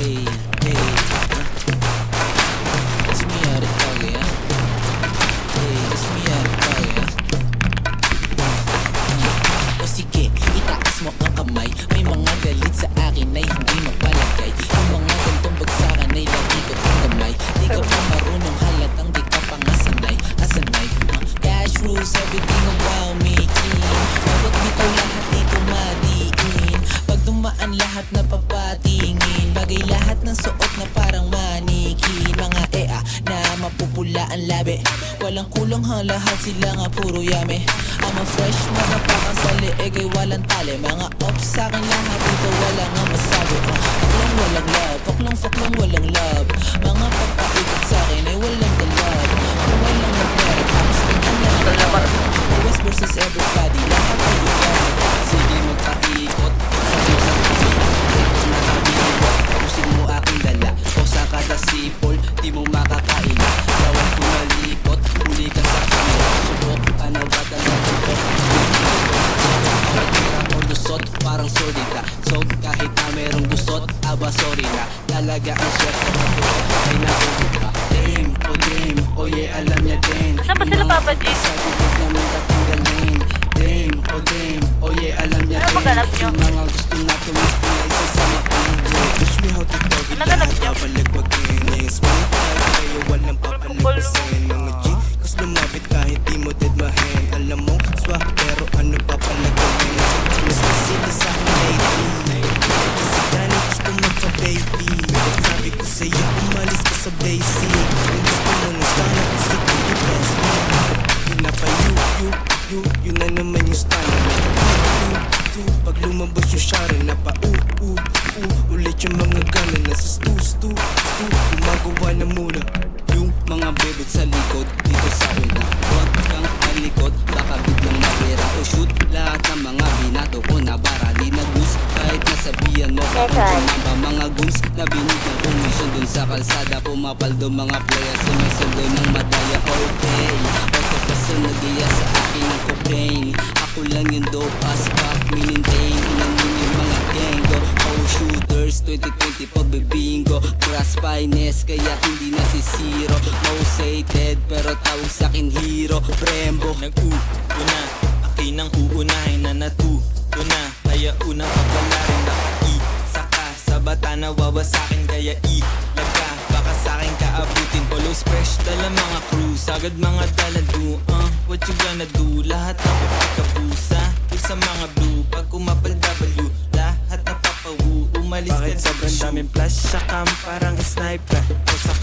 Hey, hey, it's me out of Tague, yeah. Hey, it's me out of Tague, yeah. O sige, itaas mo ang kamay. May mga galit sa akin ay hindi mapalagay. Yung mga gantong bagsakan ay lagi ko ang kamay. Di ka pa marunong halatang di ka pa nga sanay. Asanay, cash rules everything around me, teen. Bawat bitaw lahat dito madiin. Pag dumaan lahat na papatingin. Bagay lahat ng suot na parang manikin. Mga ea na mapupula ang labi. Walang kulang ha, lahat sila nga puro yame. I'm a fresh motherfucker sa leeg ay walang tali. Mga ops sa'kin lahat dito wala nga masabi. Fuck walang love, fuck lang walang love. Mga papaikot sa'kin ay walang talab. Kung walang nagpera tapos tingnan na ang love. Always versus everybody, lahat ay iba. Sige magpaikot, sabi sa ikot na kabikot. Pusin mo aking dala, o sa kada sipol, di mo makakain. Bawal ko nalikot, huli ka sa kamera. Subok ka na ba talaga? Lusot, parang sordida. So kahit na merong gusot, aba sorry na. Talaga ang chef ay nakulit ka. Dame, oh dame, oh yeah, alam niya din. Saan ba sila Papa G? Sa gubog namin tatanggalin. Dame, oh yeah, alam niya din. Ano maganap nyo? Yung mga gusto na tumitulay sa sama ulo. Teach me how to talk it Naganap lahat. nyo? Papalag mag-inis. Mga tayo kayo walang papalagpasin. Mga G, kas lumapit kahit di mo deadmahin. Alam mo, swak pero ano papalagpasin. Mas sila sa akin lately. Kasi gani gusto magpa-baby. Sabi ko sa'yo, umalis ka sa basic. Kung gusto mo nung sana, kasi ko yung best me. Yun na pa yun na naman yung style. Pag lumabas yung sharon na pa ulit yung mga gana na sa stu gumagawa na muna. Yung mga bebot sa likod, dito sa una. Huwag kang alikot, baka biglang mapira o shoot. Lahat ng mga binato ko na barali na goose. Kahit nasabihan mo pa kung ba mga goons na binigyan komisyon dun sa kalsada. Pumapaldo mga players, sumisuldo ng madaya. Okay, auto kaso nag-iya sa akin ng cocaine. Ako lang yung dope as fuck, minintain. Ilang yung mga ganggo, oh shooters 2020 pagbibingo. Crass finest, kaya hindi nasisiro. Most hated, pero tawag sa'kin hero. Brembo, nag-una, akin ang uunahin na natuna. Kaya unang pagpalarin naka-isa ka. Sa bata nawawasakin, kaya ilaga. Baka sa'kin kaabutin, polos fresh, dala mga crew. Sagad mga daladu, what you gonna do? Lahat na pagkakabusa, sa mga blue. Pag kumapal W, lahat na papawu. Umalis ka sa sobrang daming flash sa cam, parang sniper. O sa